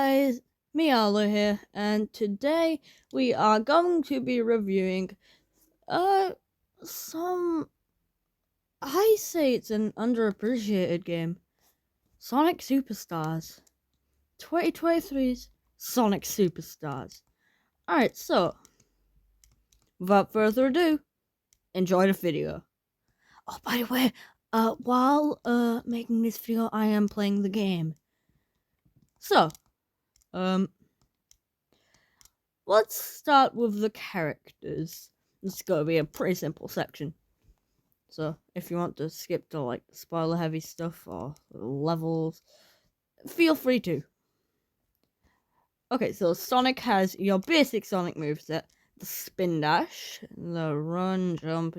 guys, Miala here, and today we are going to be reviewing some I say it's an underappreciated game. Sonic Superstars. 2023's Sonic Superstars. Alright, so without further ado, enjoy the video. Oh, by the way, while making this video I am playing the game. So, let's start with the characters. This is going to be a pretty simple section. So, if you want to skip to, like, spoiler-heavy stuff or levels, feel free to. Okay, so Sonic has your basic Sonic moveset. The spin dash, the run, jump,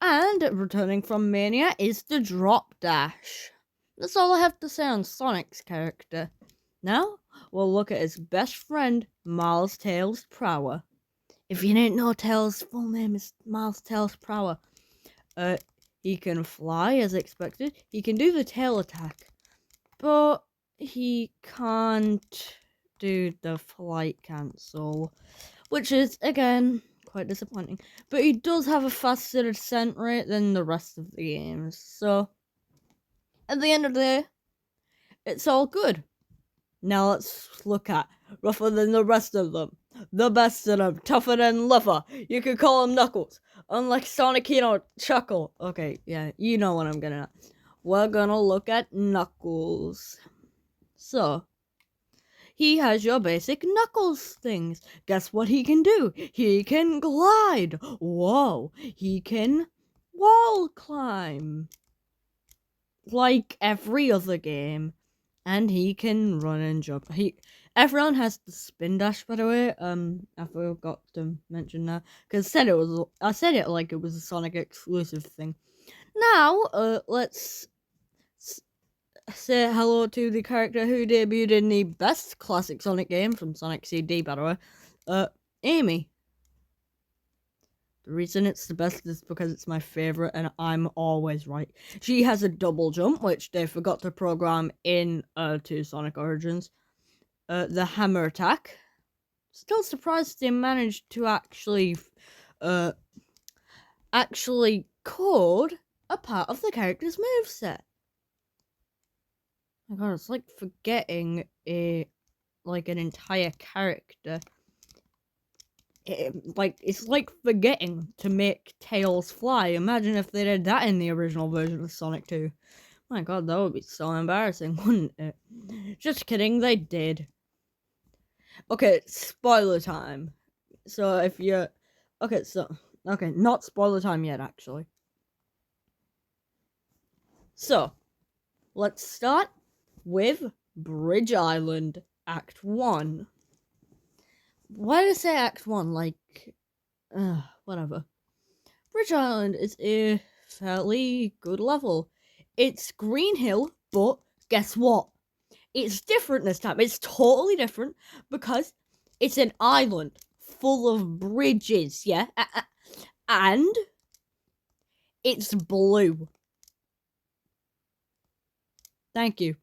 And returning from Mania is the drop dash. That's all I have to say on Sonic's character. Now, we'll look at his best friend, Miles Tails Prower. If you didn't know, Tails' full name is Miles Tails Prower. He can fly as expected. He can do the tail attack, but he can't do the flight cancel, which is, again, quite disappointing. But he does have a faster descent rate than the rest of the games, so at the end of the day, it's all good. Now let's look at rougher than the rest of them. The best of them, tougher than leather. You could call him Knuckles. Unlike Sonic, he don't chuckle. Okay, yeah, you know what I'm gonna. We're gonna look at Knuckles. So, he has your basic Knuckles things. Guess what he can do? He can glide. Whoa, he can wall climb. Like every other game. And he can run and jump. Everyone has the spin dash, by the way. I forgot to mention that because I said it like it was a Sonic exclusive thing. Now, let's say hello to the character who debuted in the best classic Sonic game from Sonic CD, by the way. Amy. The reason it's the best is because it's my favorite and I'm always right. She has a double jump, which they forgot to program in to Sonic Origins. The hammer attack. Still surprised they managed to actually code a part of the character's moveset. Oh my god, it's like forgetting an entire character. It's like forgetting to make Tails fly. Imagine if they did that in the original version of Sonic 2. My god, that would be so embarrassing, wouldn't it? Just kidding, they did. Okay, spoiler time. So if you're... Okay, not spoiler time yet, actually. So, let's start with Bridge Island, Act 1. Why did I say Act 1? Whatever. Bridge Island is a fairly good level. It's Green Hill, but guess what? It's different this time. It's totally different because it's an island full of bridges, yeah? And it's blue. Thank you.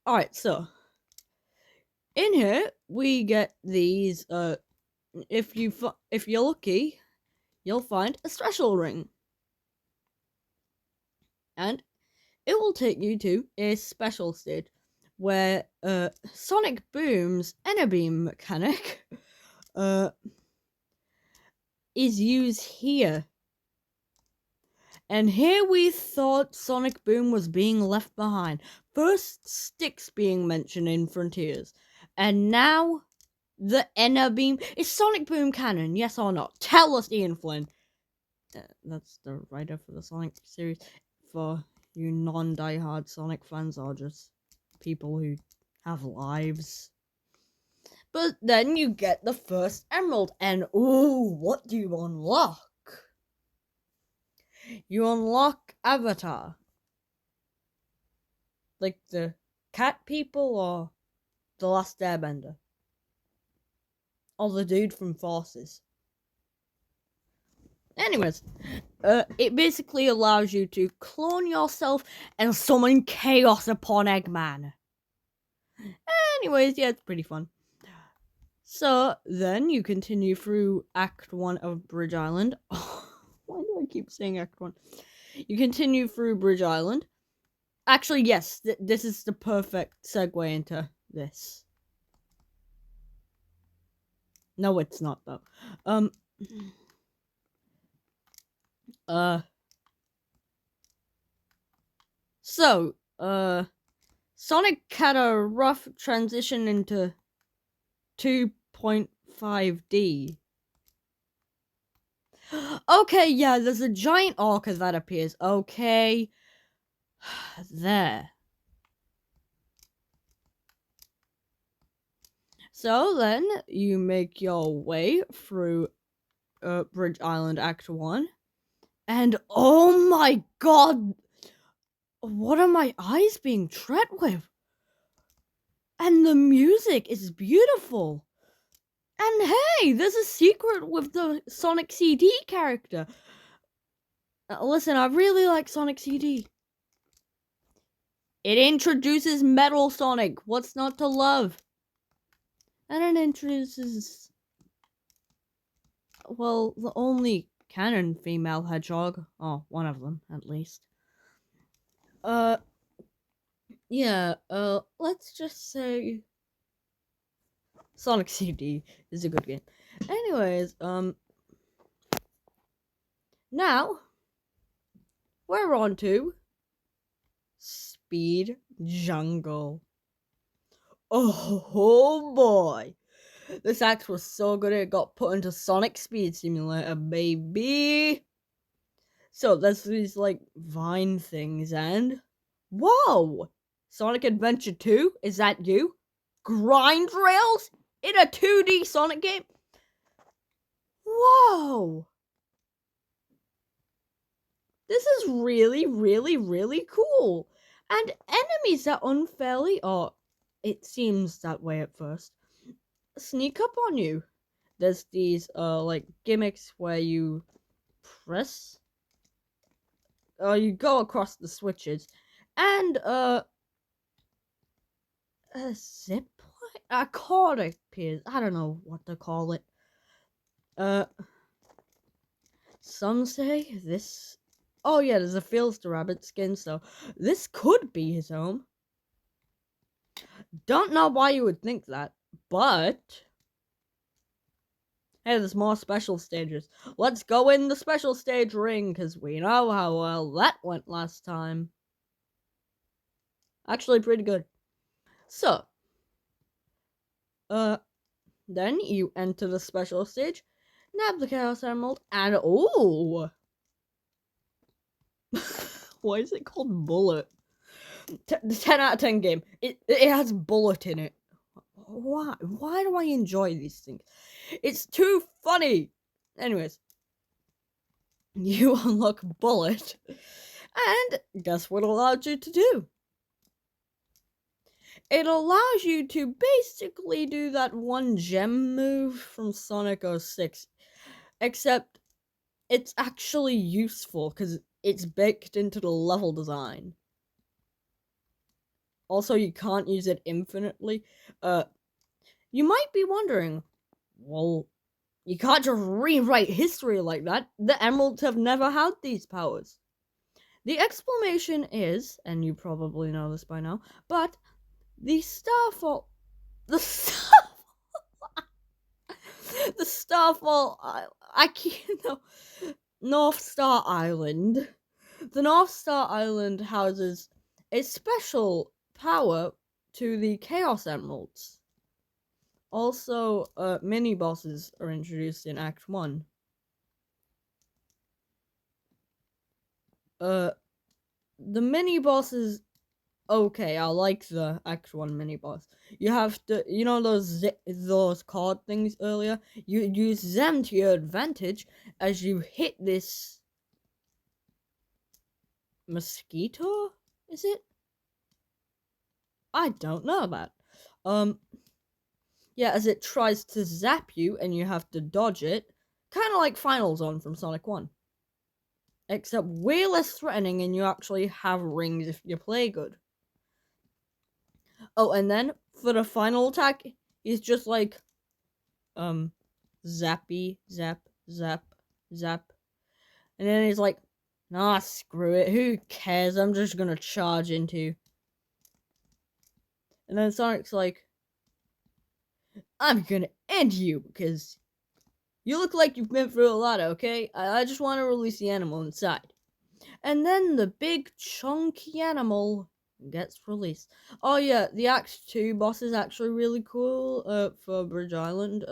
Alright, so in here we get these, if you're lucky, you'll find a special ring. And it will take you to a special stage where Sonic Boom's Enerbeam mechanic is used here. And here we thought Sonic Boom was being left behind. First, Sticks being mentioned in Frontiers. And now, the Enerbeam. Is Sonic Boom canon, yes or not? Tell us, Ian Flynn. That's the writer for the Sonic series. For you non-diehard Sonic fans or just people who have lives. But then you get the first Emerald, and ooh, what do you unlock? You unlock Avatar. Like the cat people or the Last Airbender. Or the dude from Forces. Anyways, it basically allows you to clone yourself and summon chaos upon Eggman. Anyways, yeah, it's pretty fun. So then you continue through Act 1 of Bridge Island. Why do I keep saying Act 1? You continue through Bridge Island. Actually, yes, this is the perfect segue into this. No, it's not, though. So, Sonic had a rough transition into 2.5D. Okay, yeah, there's a giant orca that appears. Okay. There. So then you make your way through Bridge Island Act 1. And oh my god! What are my eyes being tread with? And the music is beautiful. And hey, there's a secret with the Sonic CD character. Listen, I really like Sonic CD. It introduces Metal Sonic. What's not to love? And it introduces, well, the only canon female hedgehog. Oh, one of them, at least. Yeah, let's just say Sonic CD is a good game. Anyways, now we're on to Speed Jungle. Oh boy. This act was so good it got put into Sonic Speed Simulator, baby. So there's these like vine things and whoa! Sonic Adventure 2? Is that you? Grind rails? In a 2D Sonic game? Whoa! This is really, really, really cool. And enemies that unfairly, or it seems that way at first, sneak up on you. There's these like gimmicks where you press, you go across the switches, and a zip line, a cord appears. I don't know what to call it. Some say this. Oh yeah, there's a Fields to Rabbit skin, so this could be his home. Don't know why you would think that, but hey, there's more special stages. Let's go in the special stage ring, because we know how well that went last time. Actually, pretty good. So, then you enter the special stage, nab the Chaos Emerald, and oh! Why is it called Bullet? 10 out of 10 game. It has Bullet in it. Why? Why do I enjoy these things? It's too funny. Anyways, you unlock Bullet, and guess what it allowed you to do? It allows you to basically do that one gem move from Sonic 06, except it's actually useful because it's baked into the level design. Also, you can't use it infinitely. You might be wondering, well, you can't just rewrite history like that. The Emeralds have never had these powers. The explanation is, and you probably know this by now, but the Starfall, the Starfall, I can't know, North Star Island. The North Star Island houses a special power to the Chaos Emeralds. Also, mini bosses are introduced in Act 1. The mini bosses, okay, I like the Act 1 mini boss. You have to, you know those card things earlier? You use them to your advantage as you hit this mosquito, is it? I don't know that. Yeah, as it tries to zap you and you have to dodge it. Kind of like Final Zone from Sonic 1. Except way less threatening, and you actually have rings if you play good. Oh, and then for the final attack, he's just like, zappy, zap, zap, zap. And then he's like, nah, screw it, who cares, I'm just gonna charge into you. And then Sonic's like, I'm gonna end you, because you look like you've been through a lot, okay? I just want to release the animal inside. And then the big chunky animal gets released. Oh yeah, the Act 2 boss is actually really cool for Bridge Island.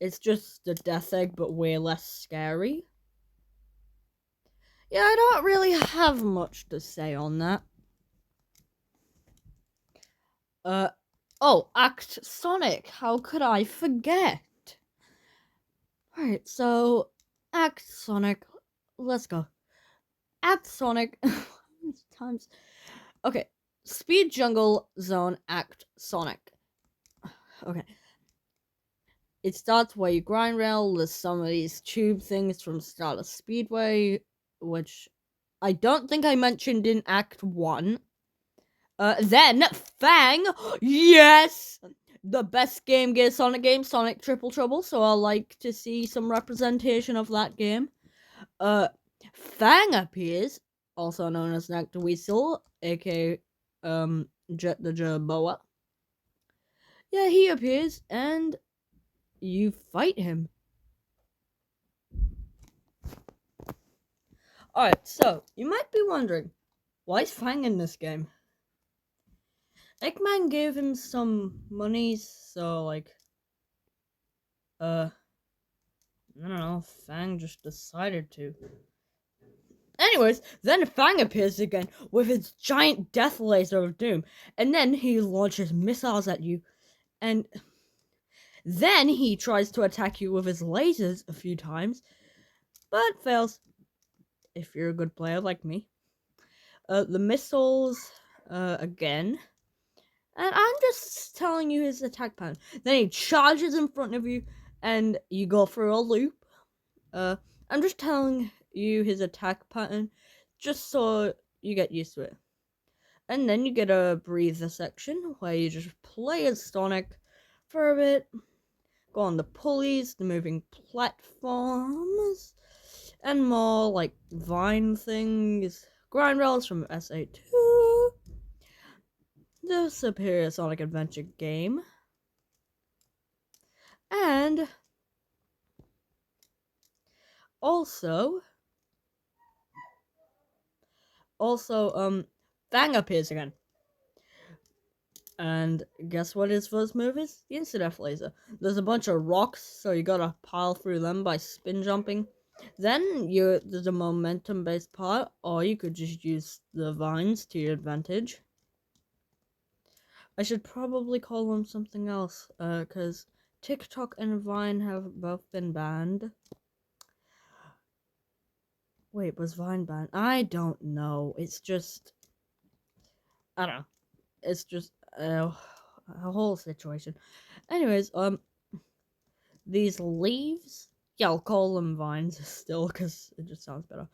It's just the Death Egg, but way less scary. Yeah, I don't really have much to say on that. Oh, Act Sonic, how could I forget? Alright, so, Act Sonic, let's go. Act Sonic, how many times? Okay, Speed Jungle Zone Act Sonic. Okay. It starts where you grind rail. There's some of these tube things from Stardust Speedway, which I don't think I mentioned in Act 1. Then Fang, yes! The best Game Gear Sonic game, Sonic Triple Trouble, so I like to see some representation of that game. Fang appears, also known as Nectar Weasel, aka, Jet the Jerboa. Yeah, he appears, and you fight him. Alright, so, you might be wondering, why is Fang in this game? Eggman gave him some monies, so, like, I don't know, Fang just decided to. Anyways, then Fang appears again with his giant death laser of doom, and then he launches missiles at you, and then he tries to attack you with his lasers a few times, but fails, if you're a good player like me. The missiles, again, and I'm just telling you his attack pattern. Then he charges in front of you, and you go through a loop. I'm just telling you his attack pattern, just so you get used to it. And then you get a breather section, where you just play as Sonic for a bit, go on the pulleys, the moving platforms, and more, like, vine things, grind rails from SA2, the Superior Sonic Adventure game, and also, Fang appears again. And guess what his first move is? The Insta-Death Laser. There's a bunch of rocks, so you gotta pile through them by spin jumping. Then there's a momentum-based part, or you could just use the vines to your advantage. I should probably call them something else, because TikTok and Vine have both been banned. Wait, was Vine banned? I don't know. It's just, I don't know. It's just a whole situation. Anyways, these leaves, yeah, I'll call them vines still, because it just sounds better.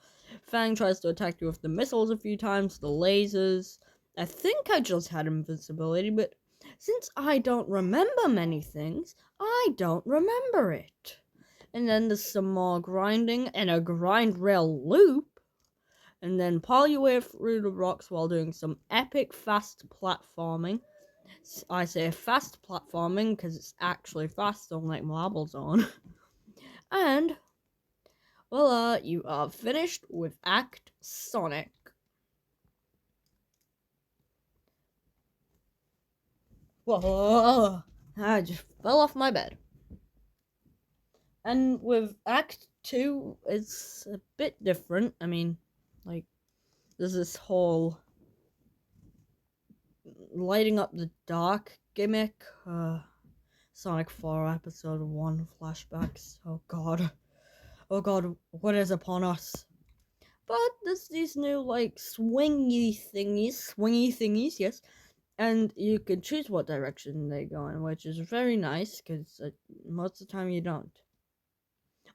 Fang tries to attack you with the missiles a few times, the lasers. I think I just had invincibility, but since I don't remember many things, I don't remember it. And then there's some more grinding and a grind rail loop. And then pile your way through the rocks while doing some epic fast platforming. I say fast platforming because it's actually fast, unlike Marble Zone. And voila, you are finished with Act Sonic. Whoa, I just fell off my bed. And with Act 2, it's a bit different. I mean, like, there's this whole lighting up the dark gimmick. Sonic 4 Episode 1 flashbacks. Oh god, what is upon us? But there's these new, like, swingy thingies, yes. And you can choose what direction they go in, which is very nice, because most of the time you don't.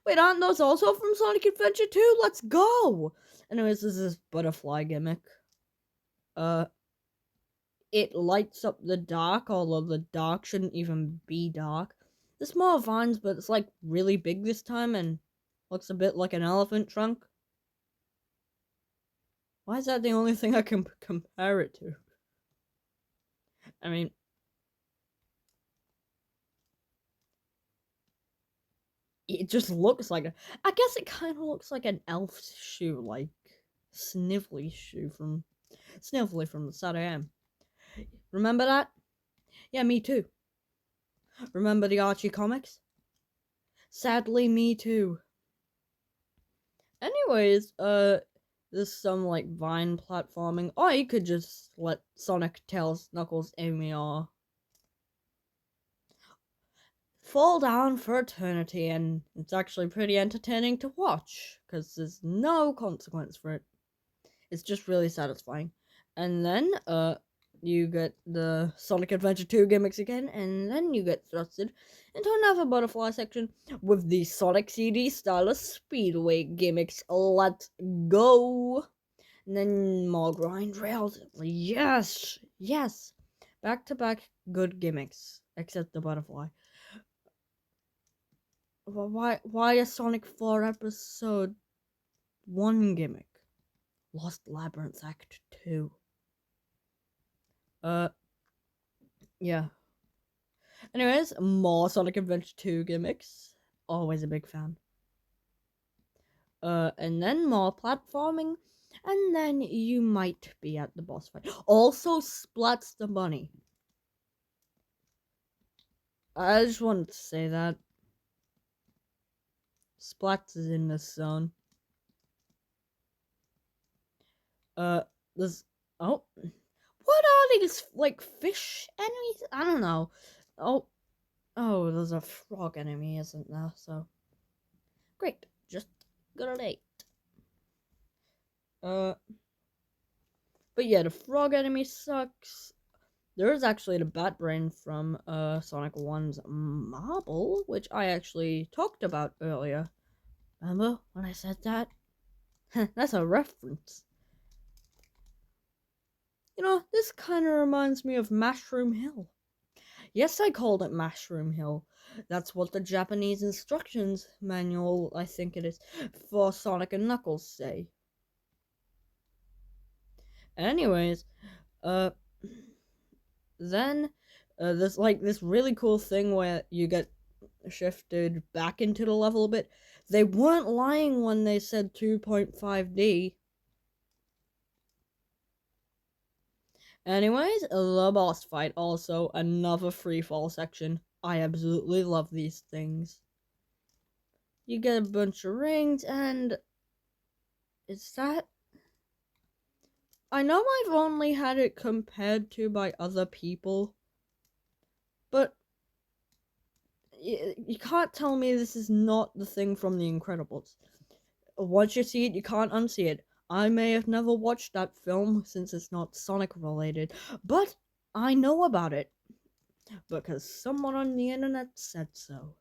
Wait, aren't those also from Sonic Adventure 2? Let's go! Anyways, this is butterfly gimmick. It lights up the dark, although the dark shouldn't even be dark. There's more vines, but it's like really big this time and looks a bit like an elephant trunk. Why is that the only thing I can compare it to? I mean, it just looks like I guess it kind of looks like an elf's shoe, like Snively's shoe from Snively from the Sad AM. Remember that? Yeah, me too. Remember the Archie comics? Sadly, me too. Anyways, there's some like vine platforming, or you could just let Sonic, Tails, Knuckles, Amy, or fall down for eternity, and it's actually pretty entertaining to watch because there's no consequence for it. It's just really satisfying. And then, you get the Sonic Adventure 2 gimmicks again, and then you get thrusted into another butterfly section with the Sonic CD Stylus Speedway gimmicks. Let's go! And then more grind rails. Yes! Yes! Back to back good gimmicks, except the butterfly. Why a Sonic 4 episode 1 gimmick? Lost Labyrinth Act 2. Yeah. Anyways, more Sonic Adventure 2 gimmicks. Always a big fan. And then more platforming, and then you might be at the boss fight. Also, Splats the Bunny. I just wanted to say that. Splats is in this zone. There's... Oh. What are these, like, fish enemies? I don't know. Oh, there's a frog enemy, isn't there? So, great. Just got a date. But yeah, the frog enemy sucks. There is actually the Bat Brain from Sonic 1's Marble, which I actually talked about earlier. Remember when I said that? That's a reference. You know, this kind of reminds me of Mushroom Hill. Yes, I called it Mushroom Hill. That's what the Japanese instructions manual, I think it is, for Sonic and Knuckles say. Anyways, then there's like this really cool thing where you get shifted back into the level a bit. They weren't lying when they said 2.5D. Anyways, the boss fight, also another free fall section. I absolutely love these things. You get a bunch of rings, and is that... I know I've only had it compared to by other people, but you can't tell me this is not the thing from The Incredibles. Once you see it, you can't unsee it. I may have never watched that film since it's not Sonic related, but I know about it because someone on the internet said so.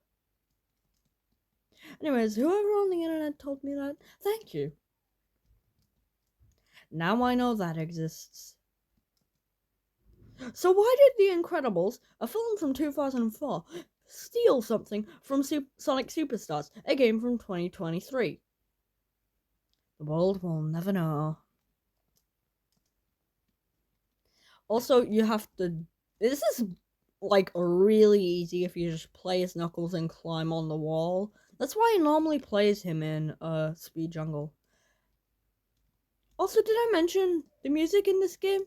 Anyways, whoever on the internet told me that, thank you. Now I know that exists. So why did The Incredibles, a film from 2004, steal something from Sonic Superstars, a game from 2023? The world will never know. Also, you have to... This is, like, really easy if you just play as Knuckles and climb on the wall. That's why I normally plays him in, Speed Jungle. Also, did I mention the music in this game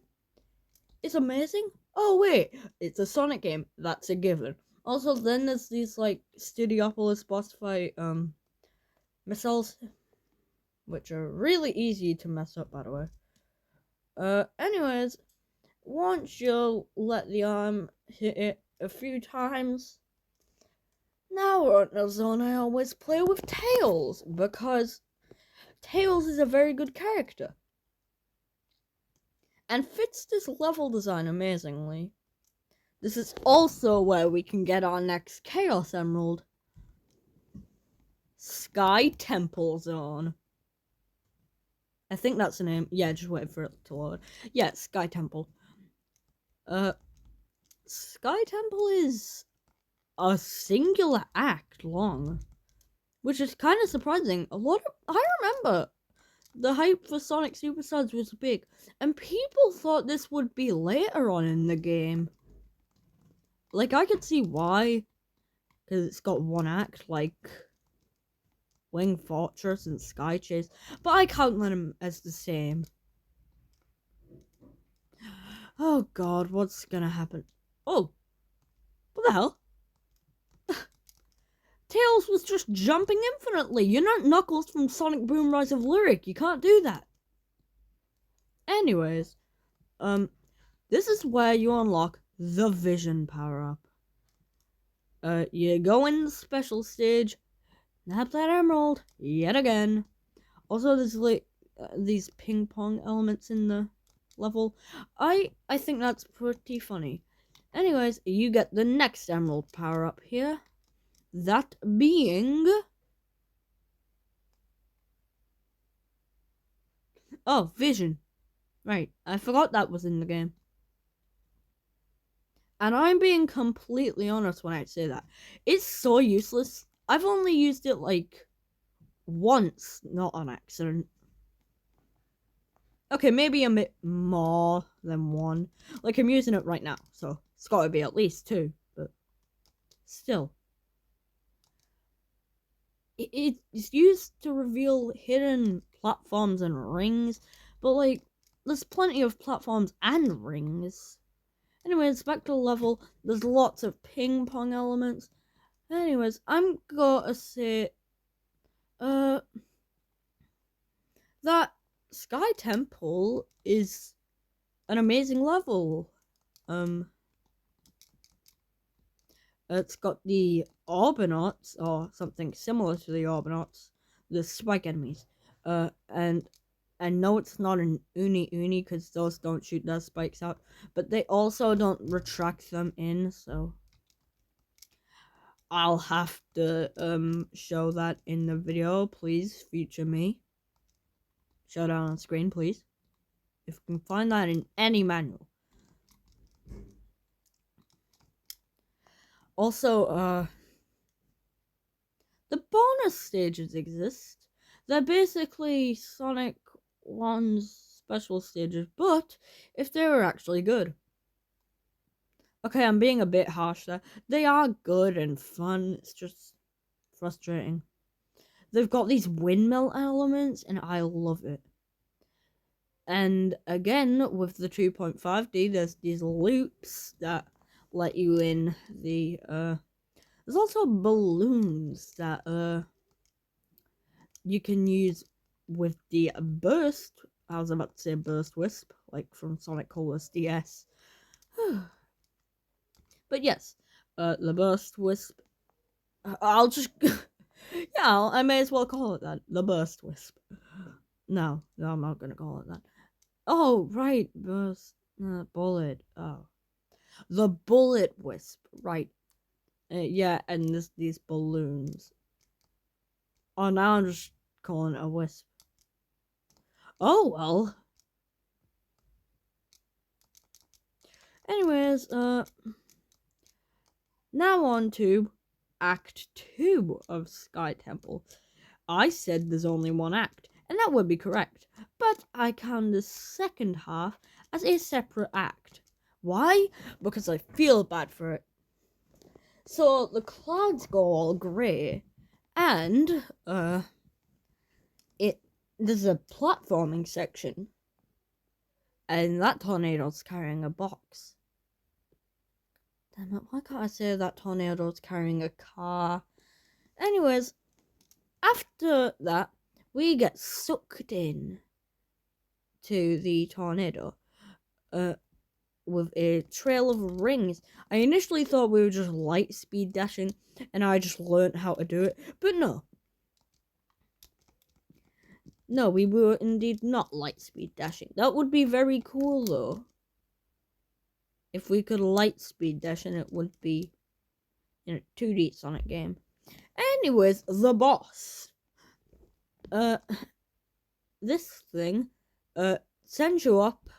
is amazing? Oh, wait, it's a Sonic game. That's a given. Also, then there's these, like, Studiopolis boss fight, missiles, which are really easy to mess up, by the way. Anyways, once you let the arm hit it a few times, now we're in a zone I always play with Tails, because Tails is a very good character and fits this level design amazingly. This is also where we can get our next Chaos Emerald. Sky Temple Zone. I think that's the name. Yeah, just wait for it to load. Yeah, Sky Temple. Sky Temple is a singular act long, which is kind of surprising. I remember the hype for Sonic Superstars was big, and people thought this would be later on in the game. Like, I could see why, because it's got one act, like Wing Fortress and Sky Chase, but I count them as the same. Oh god, what's gonna happen? Oh, what the hell? Tails was just jumping infinitely. You're not Knuckles from Sonic Boom Rise of Lyric. You can't do that. Anyways, this is where you unlock the Vision power-up. You go in the special stage, nab that emerald yet again. Also, there's like these ping pong elements in the level. I think that's pretty funny. Anyways, you get the next emerald power-up here. That being... Oh, Vision. Right, I forgot that was in the game. And I'm being completely honest when I say that. It's so useless. I've only used it like once, not on accident. Okay, maybe a bit more than one. Like, I'm using it right now, so it's gotta be at least two, but still. It's used to reveal hidden platforms and rings, but like, there's plenty of platforms and rings. Anyways, back to the level. There's lots of ping pong elements. Anyways, I'm gonna say, that Sky Temple is an amazing level. It's got the Orbinauts, or something similar to the Orbinauts, the spike enemies. And I know it's not an Uni because those don't shoot their spikes out, but they also don't retract them in, so I'll have to show that in the video. Please future me. Show that on screen, please. If you can find that in any manual. Also, the bonus stages exist. They're basically Sonic 1's special stages, but if they were actually good. Okay, I'm being a bit harsh there. They are good and fun, it's just frustrating. They've got these windmill elements, and I love it. And again, with the 2.5D, there's these loops that let you in the, there's also balloons that, you can use with the burst. I was about to say burst wisp, like from Sonic Colors DS. But yes, the burst wisp. I'll just, yeah, I may as well call it that. The burst wisp. No, I'm not gonna call it that. Oh, right, burst bullet. Oh, the bullet wisp. Right. Yeah, and these balloons. Oh, now I'm just calling it a wisp. Oh well. Anyways, now on to Act 2 of Sky Temple. I said there's only one act, and that would be correct, but I count the second half as a separate act. Why? Because I feel bad for it. So the clouds go all grey, and there's a platforming section, and that tornado's carrying a box. Damn it, why can't I say that tornado's carrying a car? Anyways, after that, we get sucked in to the tornado with a trail of rings. I initially thought we were just light speed dashing, and I just learned how to do it, but no. No, we were indeed not light speed dashing. That would be very cool, though. If we could light speed dash, and it would be in a 2D Sonic game. Anyways, the boss. This thing, sends you up,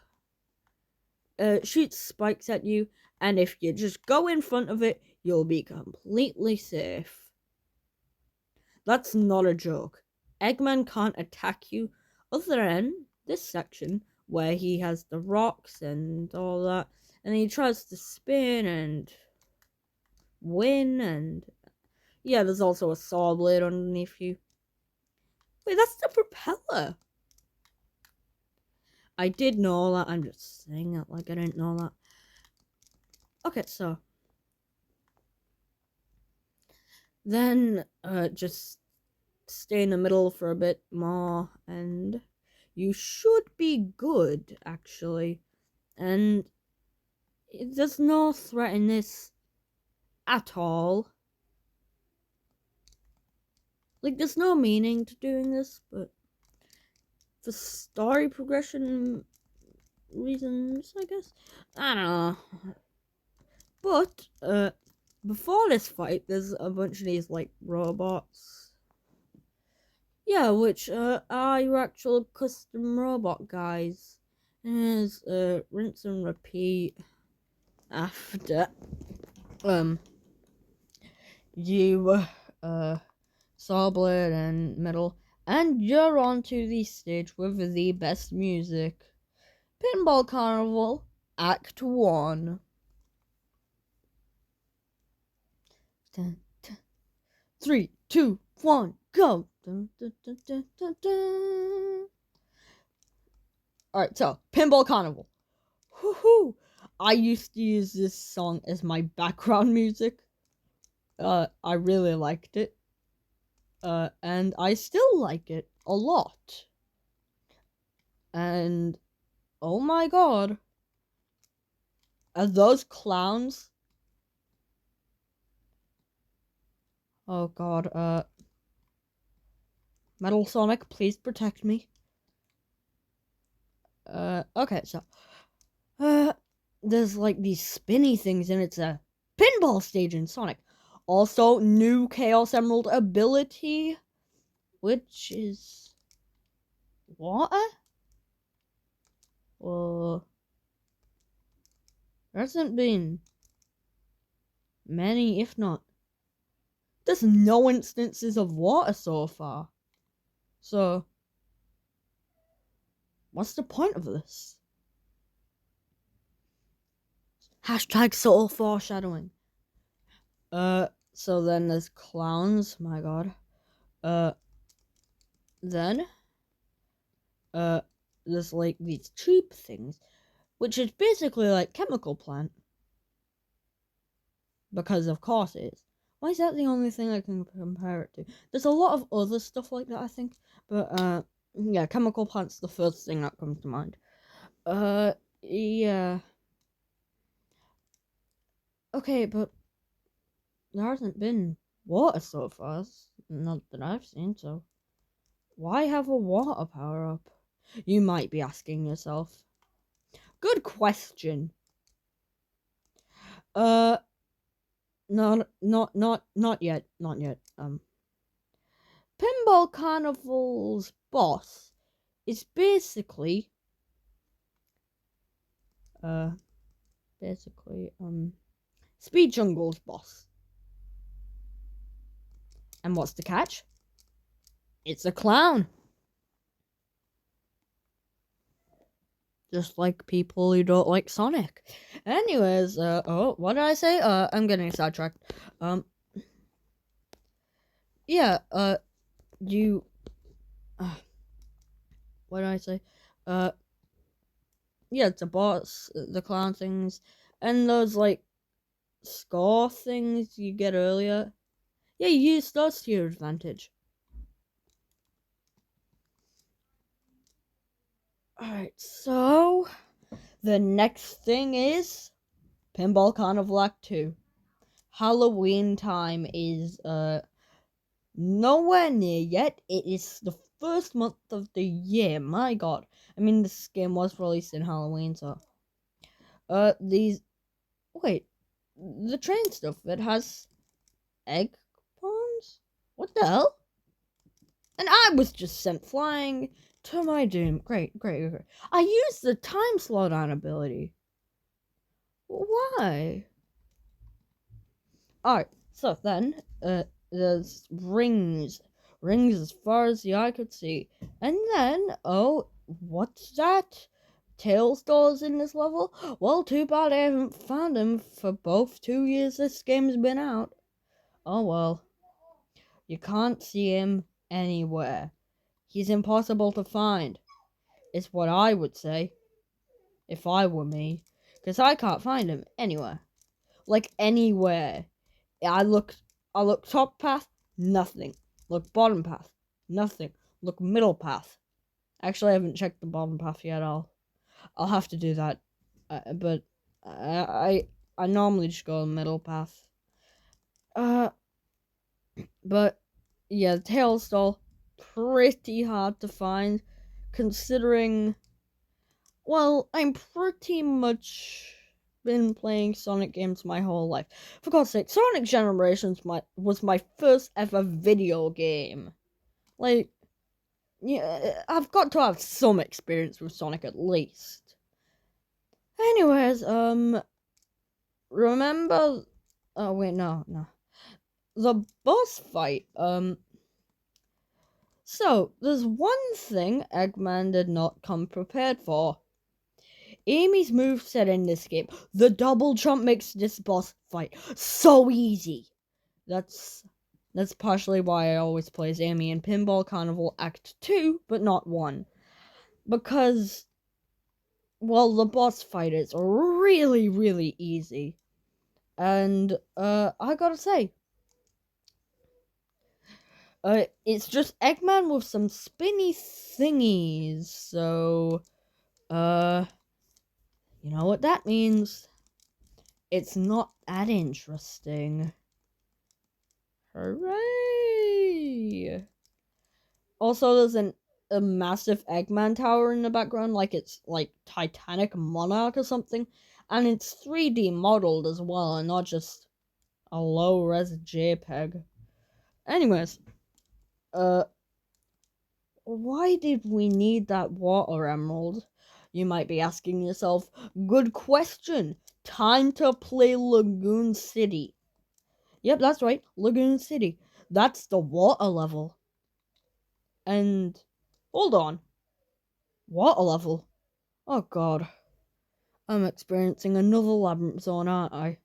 shoots spikes at you, and if you just go in front of it, you'll be completely safe. That's not a joke. Eggman can't attack you other than this section where he has the rocks and all that, and he tries to spin and win, and yeah, there's also a saw blade underneath you. Wait, that's the propeller. I did know that. I'm just saying it like I didn't know that. Okay, so then just stay in the middle for a bit more, and you should be good, actually. And there's no threat in this at all. Like, there's no meaning to doing this, but for story progression reasons, I guess. I don't know. But, before this fight, there's a bunch of these, like, robots. Yeah, which, are your actual custom robot guys. And there's, rinse and repeat after, you, Sawblade and Metal, and you're on to the stage with the best music. Pinball Carnival, Act 1. Dun, dun. 3, 2, 1, go! Dun, dun, dun, dun, dun, dun. Alright, so, Pinball Carnival. Woohoo! I used to use this song as my background music. I really liked it. And I still like it a lot. And oh my god, are those clowns? Oh god, Metal Sonic, please protect me. Okay, so, there's like these spinny things, and it's a pinball stage in Sonic. Also, new Chaos Emerald ability, which is water? There hasn't been many, if not. There's no instances of water so far. So, what's the point of this? Hashtag subtle foreshadowing. So then there's clowns, my god. Then, there's like these cheap things, which is basically like chemical plant. Because of course it is. Why is that the only thing I can compare it to? There's a lot of other stuff like that, I think. But, yeah, chemical plant's the first thing that comes to mind. Yeah. Okay, but there hasn't been water so far. Not that I've seen, so why have a water power up? You might be asking yourself. Good question. No, not yet. Not yet. Pinball Carnival's boss is basically, Speed Jungle's boss. And what's the catch? It's a clown. Just like people who don't like Sonic. Anyways, what did I say? I'm getting sidetracked. Yeah, you, what did I say? Yeah, it's a boss, the clown things, and those, like, score things you get earlier. Yeah, you use those to your advantage. Alright, so the next thing is Pinball Carnival Act 2. Halloween time is nowhere near yet. It is the first month of the year. My god. I mean, this game was released in Halloween, so the train stuff, it has egg pawns? What the hell? And I was just sent flying to my doom. Great. I used the time slowdown ability. Why? Alright, so then, there's rings. Rings as far as the eye could see. And then, oh, what's that? Tails dolls in this level? Well, too bad I haven't found them for both 2 years this game's been out. Oh well. You can't see him anywhere. He's impossible to find, is what I would say, if I were me. Because I can't find him anywhere. Like, anywhere. I look top path, nothing. Look bottom path, nothing. Look middle path. Actually, I haven't checked the bottom path yet. I'll have to do that. But I normally just go middle path. But yeah, the tails doll pretty hard to find, considering. Well, I'm pretty much been playing Sonic games my whole life. For God's sake, Sonic Generations was my first ever video game. Like, yeah, I've got to have some experience with Sonic at least. Anyways, remember? Oh wait, no. The boss fight. So there's one thing Eggman did not come prepared for. Amy's moveset in this game, the double jump, makes this boss fight so easy. That's partially why I always play as Amy in Pinball Carnival Act 2, but not 1. Because, well, the boss fight is really, really easy. And, I gotta say, it's just Eggman with some spinny thingies, so, you know what that means. It's not that interesting. Hooray! Also, there's a massive Eggman tower in the background, like it's like Titanic Monarch or something, and it's 3D modeled as well, and not just a low-res JPEG. Anyways, why did we need that water emerald? You might be asking yourself. Good question. Time to play Lagoon City. Yep, that's right, Lagoon City. That's the water level. And hold on. Water level? Oh god. I'm experiencing another labyrinth zone, aren't I?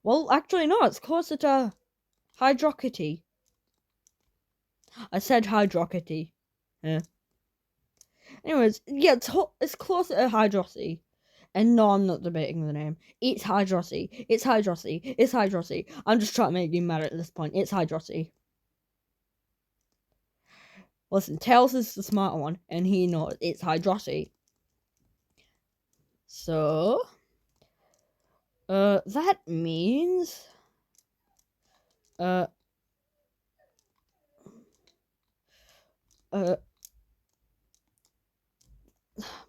Well, actually no, it's closer to Hydrocity. I said Hydrocity. Yeah. Anyways, yeah, it's closer to Hydrocity. And no, I'm not debating the name. It's Hydrocity. It's Hydrocity. It's Hydrocity. I'm just trying to make you mad at this point. It's Hydrocity. Listen, Tails is the smarter one, and he knows it's Hydrocity. So, that means, what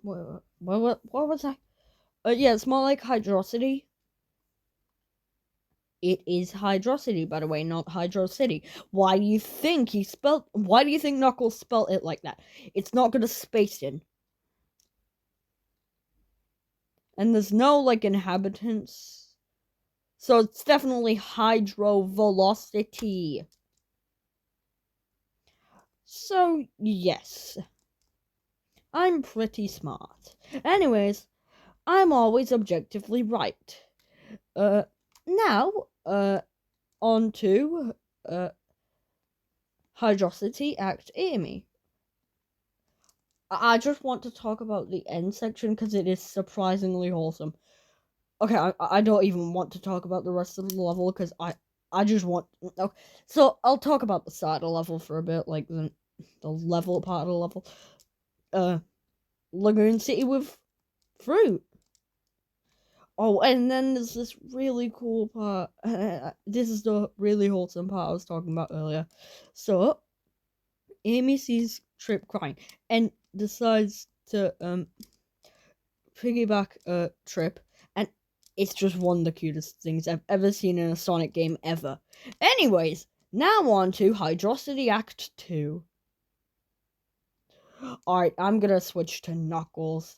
was that? Yeah, it's more like Hydrocity. It is Hydrocity, by the way, not Hydro City. Why do you think Knuckles spelled it like that? It's not gonna space in. And there's no, like, inhabitants. So it's definitely Hydro Velocity. So, yes. I'm pretty smart. Anyways, I'm always objectively right. Now, on to, Hydrocity Act Amy. I just want to talk about the end section because it is surprisingly wholesome. Okay, I don't even want to talk about the rest of the level because I just want. Okay, so I'll talk about the start of the level for a bit, like the level part of the level. Lagoon City with fruit. Oh, and then there's this really cool part. This is the really wholesome part I was talking about earlier. So, Amy sees Trip crying and decides to piggyback Trip, and it's just one of the cutest things I've ever seen in a Sonic game ever. Anyways, Now on to Hydrocity Act 2. Alright, I'm gonna switch to Knuckles.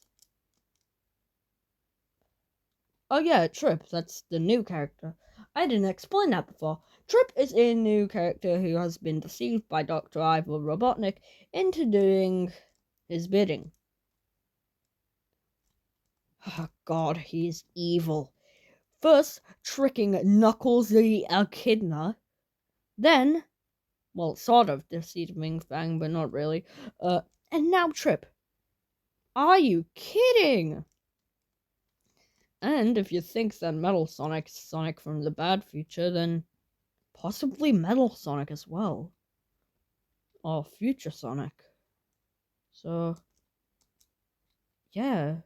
Oh yeah, Trip, that's the new character. I didn't explain that before. Trip is a new character who has been deceived by Dr. Ivor Robotnik into doing his bidding. Oh god, he's evil. First, tricking Knuckles the Echidna. Then, well, sort of deceiving Fang, but not really. And now Trip. Are you kidding? And if you think that Metal Sonic's Sonic from the bad future, then possibly Metal Sonic as well. Or Future Sonic. So, yeah.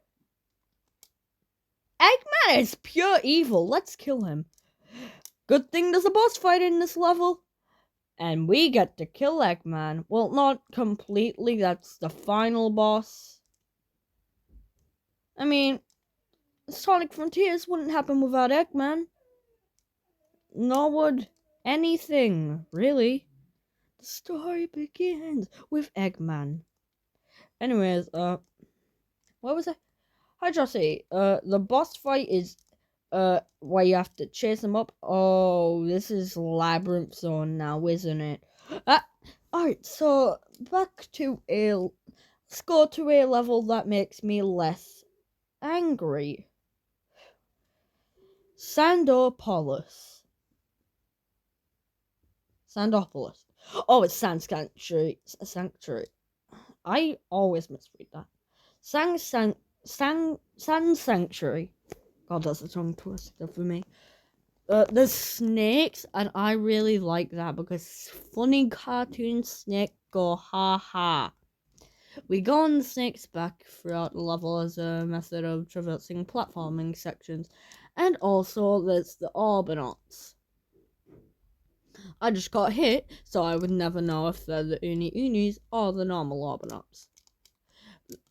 Eggman is pure evil. Let's kill him. Good thing there's a boss fight in this level. And we get to kill Eggman. Well, not completely. That's the final boss. I mean, Sonic Frontiers wouldn't happen without Eggman. Nor would anything, really. The story begins with Eggman. Anyways, what was it? Hydrocity. The boss fight is, where you have to chase him up. Oh, this is Labyrinth Zone now, isn't it? Alright, so back to let's go to a level that makes me less angry. Sandopolis. Oh, it's Sand Sanctuary. I always misread that. Sand Sanctuary. God, that's a tongue twister for me. There's snakes, and I really like that because funny cartoon snake go ha ha. We go on the snake's back throughout the level as a method of traversing platforming sections, and also there's the Orbinauts. I just got hit, so I would never know if they're the Uni Unis or the normal Orbinauts.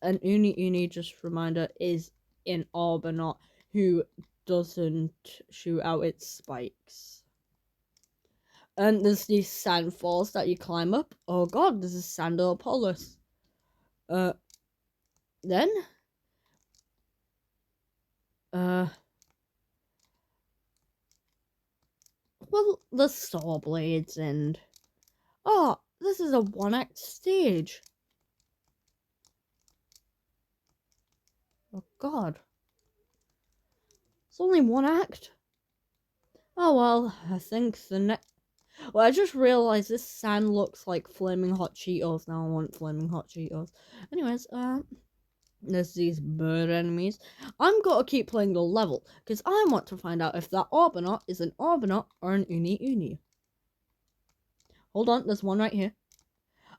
An Uni Uni, just reminder, is an Orbinaut who doesn't shoot out its spikes. And there's these sand falls that you climb up. Oh god, this is Sandopolis. Then well, the Saw Blades and oh, this is a one-act stage. Oh god. It's only one act. Oh well, I think the next. Well, I just realized this sand looks like flaming hot Cheetos. Now I want flaming hot Cheetos. Anyways, there's these bird enemies. I'm gonna keep playing the level because I want to find out if that Orbinaut is an Orbinaut or an Uni Uni. Hold on, there's one right here.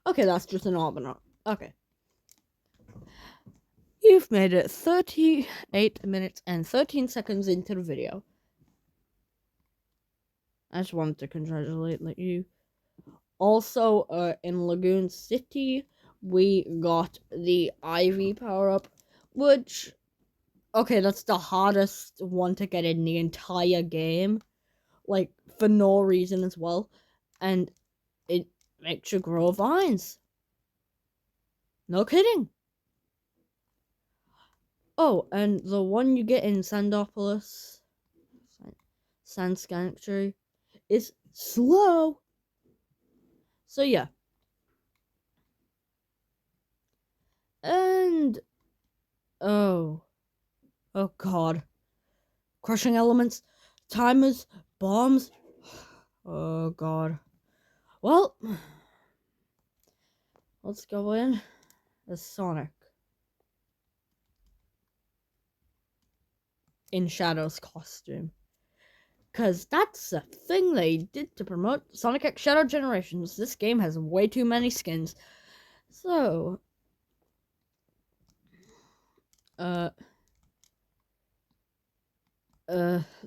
Okay, that's just an Orbinaut. Okay. You've made it 38 minutes and 13 seconds into the video. I just wanted to congratulate you. Also, in Lagoon City, we got the Ivy power-up, which, okay, that's the hardest one to get in the entire game, like, for no reason as well, and it makes you grow vines. No kidding. Oh, and the one you get in Sandopolis, Sand Sanctuary, is slow. So yeah. And oh god. Crushing elements, timers, bombs. Oh god. Well, let's go in as Sonic. In Shadow's costume. Because that's the thing they did to promote Sonic X Shadow Generations. This game has way too many skins. So,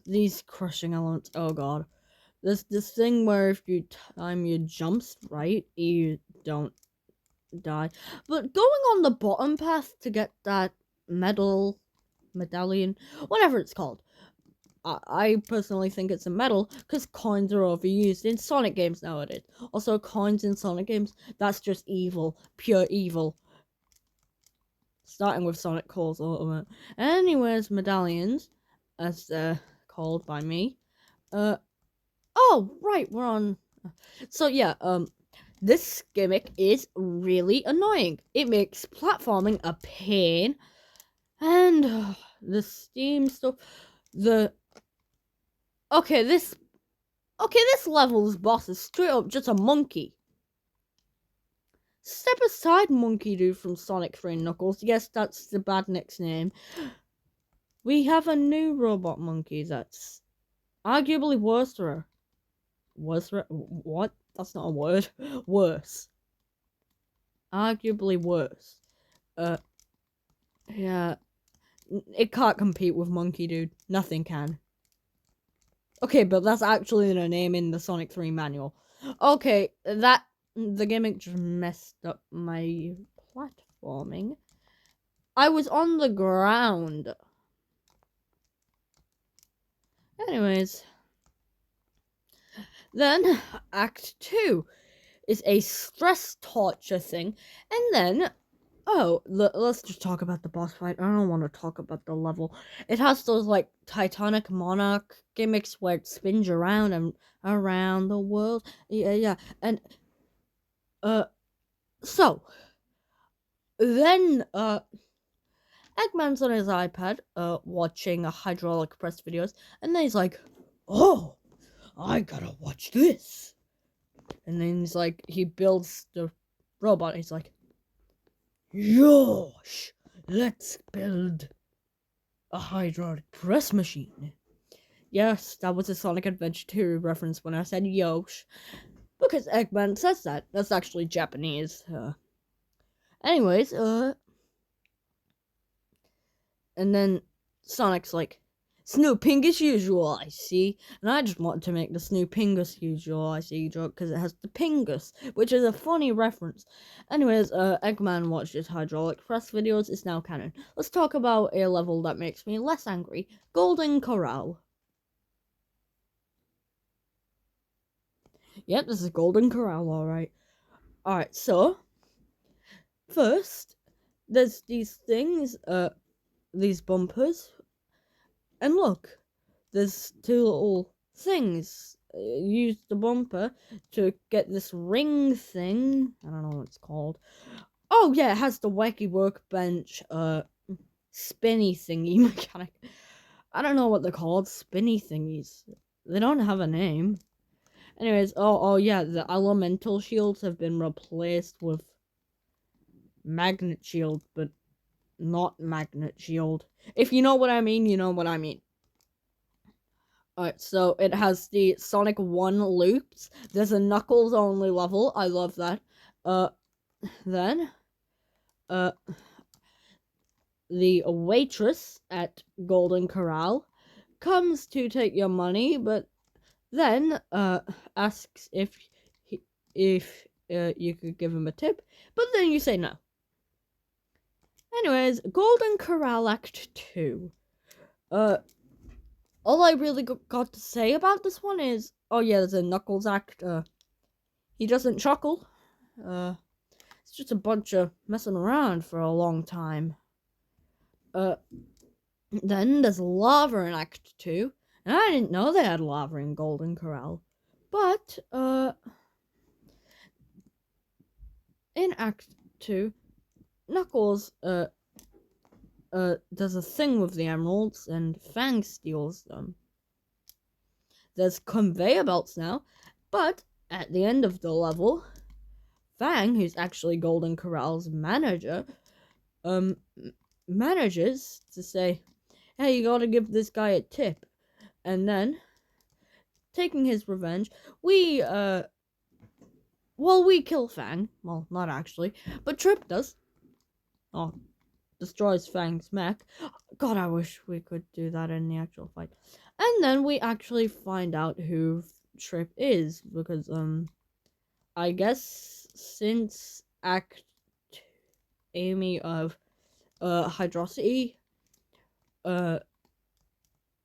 these crushing elements, oh god. This thing where if you time your jumps right, you don't die. But going on the bottom path to get that medallion, whatever it's called, I personally think it's a medal because coins are overused in Sonic games nowadays. Also, coins in Sonic games, that's just evil. Pure evil. Starting with Sonic Calls Ultimate. Anyways, medallions, as they're called by me. Oh, right, we're on. So, yeah, this gimmick is really annoying. It makes platforming a pain. And the Steam stuff. Okay, this level's boss is straight up just a monkey. Step aside, Monkey Dude from Sonic 3 and Knuckles. Yes, that's the Badnik's name. We have a new robot monkey that's arguably worse. What? That's not a word. Worse. Arguably worse. Yeah. It can't compete with Monkey Dude. Nothing can. Okay, but that's actually the name in the Sonic 3 manual. Okay, the gimmick just messed up my platforming. I was on the ground. Anyways. Then, Act 2 is a stress torture thing. And then, let's just talk about the boss fight. I don't want to talk about the level. It has those, like, Titanic Monarch gimmicks where it spins around and around the world. Yeah. And, so, then, Eggman's on his iPad, watching hydraulic press videos, and then he's like, oh, I gotta watch this. And then he's like, he builds the robot. He's like, Yosh, let's build a hydraulic press machine. Yes, that was a Sonic Adventure 2 reference when I said Yosh. Because Eggman says that. That's actually Japanese. Anyways, and then Sonic's like, Snooping as usual, I see. And I just wanted to make the Snooping as usual, I see joke because it has the Pingus, which is a funny reference. Anyways, Eggman watched his hydraulic press videos. It's now canon. Let's talk about a level that makes me less angry. Golden Corral. Yep, this is Golden Corral, alright. Alright, so, first, there's these things, these bumpers. And look, there's two little things. Use the bumper to get this ring thing. I don't know what it's called. Oh yeah, it has the wacky workbench, spinny thingy mechanic. I don't know what they're called. Spinny thingies. They don't have a name. Anyways, oh yeah, the elemental shields have been replaced with magnet shield, but not magnet shield. If you know what I mean, you know what I mean. Alright, so it has the Sonic 1 loops. There's a Knuckles only level. I love that. Then, the waitress at Golden Corral comes to take your money, but then, asks if you could give him a tip, but then you say no. Anyways, Golden Corral Act 2. All I really got to say about this one is, oh yeah, there's a Knuckles act. He doesn't chuckle. It's just a bunch of messing around for a long time. Then there's lava in Act 2. And I didn't know they had lava in Golden Corral. But, in Act 2, Knuckles, does a thing with the emeralds, and Fang steals them. There's conveyor belts now, but at the end of the level, Fang, who's actually Golden Corral's manager, manages to say, hey, you gotta give this guy a tip. And then, taking his revenge, we kill Fang. Well, not actually, but Trip does. Oh, destroys Fang's mech. God, I wish we could do that in the actual fight. And then we actually find out who Trip is, because, I guess since Act Amy of, Hydrocity,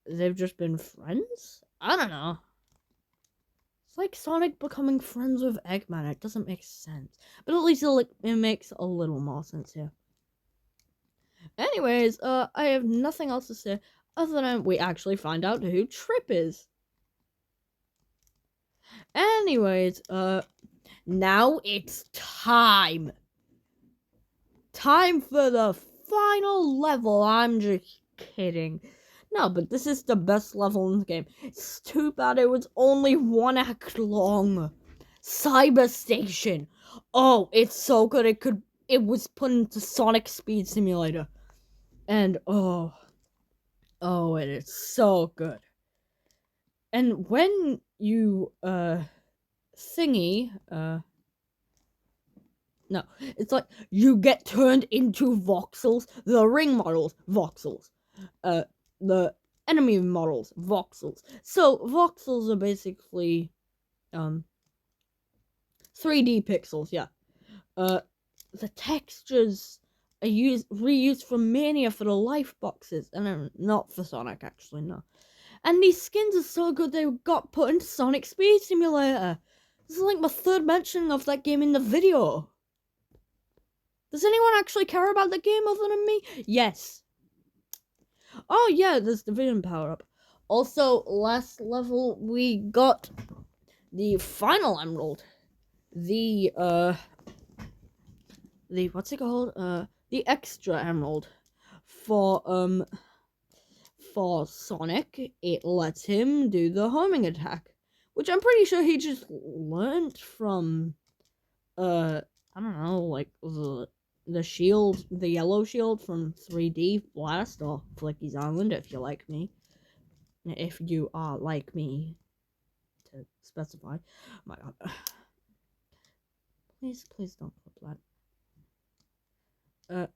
they've just been friends? I don't know. It's like Sonic becoming friends with Eggman. It doesn't make sense. But at least it makes a little more sense here. Anyways, I have nothing else to say other than we actually find out who Trip is. Anyways, now it's time. Time for the final level. I'm just kidding. No, but this is the best level in the game. It's too bad it was only 1 act long. Cyber Station. Oh, it's so good. It was put into Sonic Speed Simulator. And oh, it is so good. And when you no, it's like you get turned into voxels, the ring models, voxels, the enemy models, voxels. So voxels are basically 3D pixels, yeah. The textures are reused from Mania for the life boxes, and not for Sonic actually, no. And these skins are so good they got put into Sonic Speed Simulator. This is like my third mention of that game in the video. Does anyone actually care about the game other than me? Yes. Oh yeah, there's the vision power-up. Also, last level, we got the final emerald. The what's it called? The extra emerald. For Sonic, it lets him do the homing attack. Which I'm pretty sure he just learned from, I don't know, like, the shield, the yellow shield from 3D Blast or Flicky's Island, if you like me. If you are like me, to specify. Oh my god. Please don't clip that.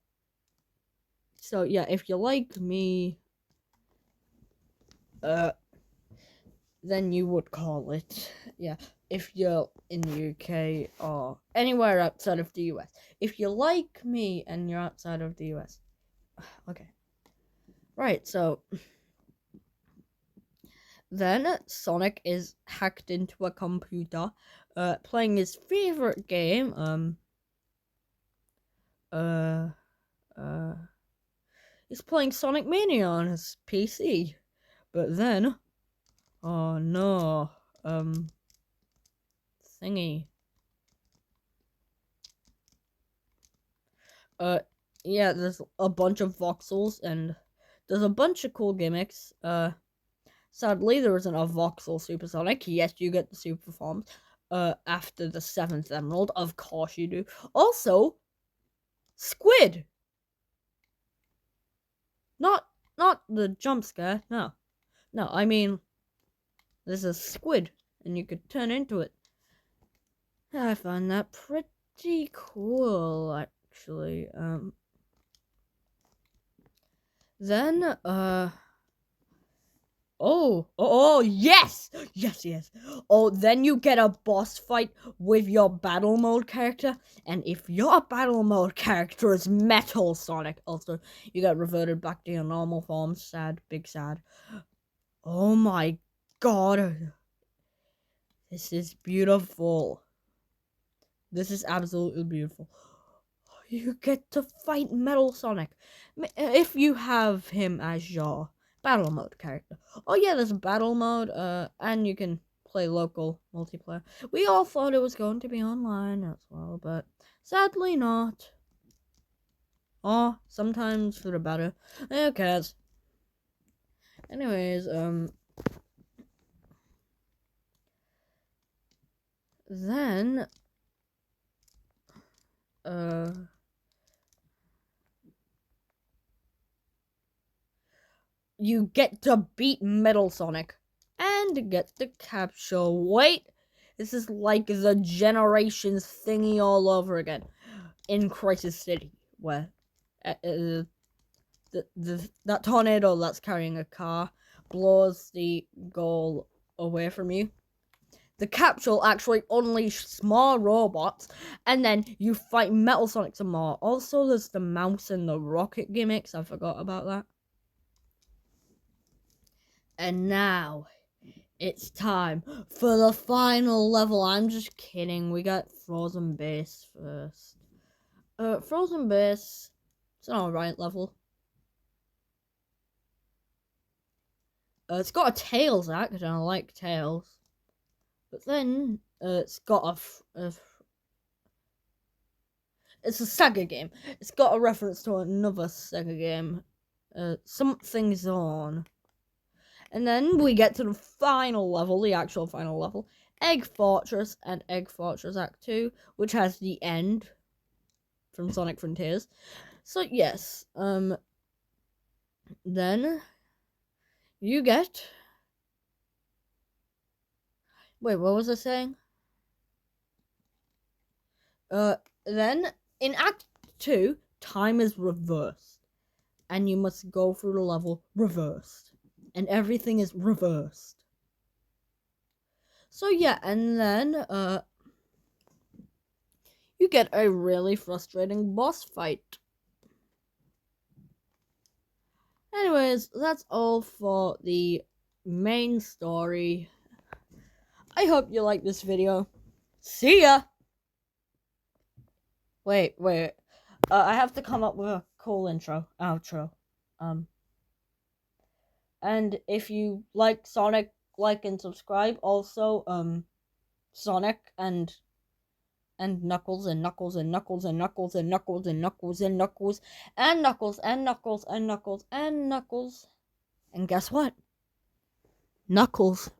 So yeah, if you like me, then you would call it, yeah, if you're in the UK or anywhere outside of the US. If you like me and you're outside of the US. Okay. Right, so then Sonic is hacked into a computer, playing his favorite game, he's playing Sonic Mania on his PC. But then, oh no, thingy. Yeah, there's a bunch of voxels and there's a bunch of cool gimmicks. Sadly, there isn't a voxel Supersonic. Yes, you get the super forms. After the 7th emerald, of course you do. Also, Squid. Not the jump scare. No, I mean, there's a squid, and you could turn into it. I find that pretty cool, actually. Then, oh, yes! Yes. Oh, then you get a boss fight with your battle mode character, and if your battle mode character is Metal Sonic, also, you get reverted back to your normal form. Sad, big sad. Oh my god. This is beautiful. This is absolutely beautiful. You get to fight Metal Sonic if you have him as your battle mode character. Oh yeah, there's battle mode, and you can play local multiplayer. We all thought it was going to be online as well, but sadly not. Oh, sometimes for the better. Who cares? Anyways, then, you get to beat Metal Sonic and get the capsule. Wait, this is like the Generations thingy all over again in Crisis City, where that tornado that's carrying a car blows the goal away from you. The capsule actually unleashed small robots, and then you fight Metal Sonic some more. Also, there's the mouse and the rocket gimmicks. I forgot about that. And now it's time for the final level. I'm just kidding. We got Frozen Base first. Frozen Base, it's an alright level. It's got a Tails act, and I like Tails. But then, it's got it's a Sega game. It's got a reference to another Sega game. Something's on. And then we get to the final level, the actual final level. Egg Fortress and Egg Fortress Act 2, which has the end from Sonic Frontiers. So yes, then you get... Wait, what was I saying? Then in Act 2, time is reversed. And you must go through the level reversed. And everything is reversed. So yeah, and then, you get a really frustrating boss fight. Anyways, that's all for the main story. I hope you like this video. See ya! Wait. I have to come up with a cool outro. And if you like Sonic, like and subscribe. Also, Sonic and Knuckles and Knuckles and Knuckles and Knuckles and Knuckles and Knuckles and Knuckles and Knuckles and Knuckles and Knuckles and Knuckles. And guess what? Knuckles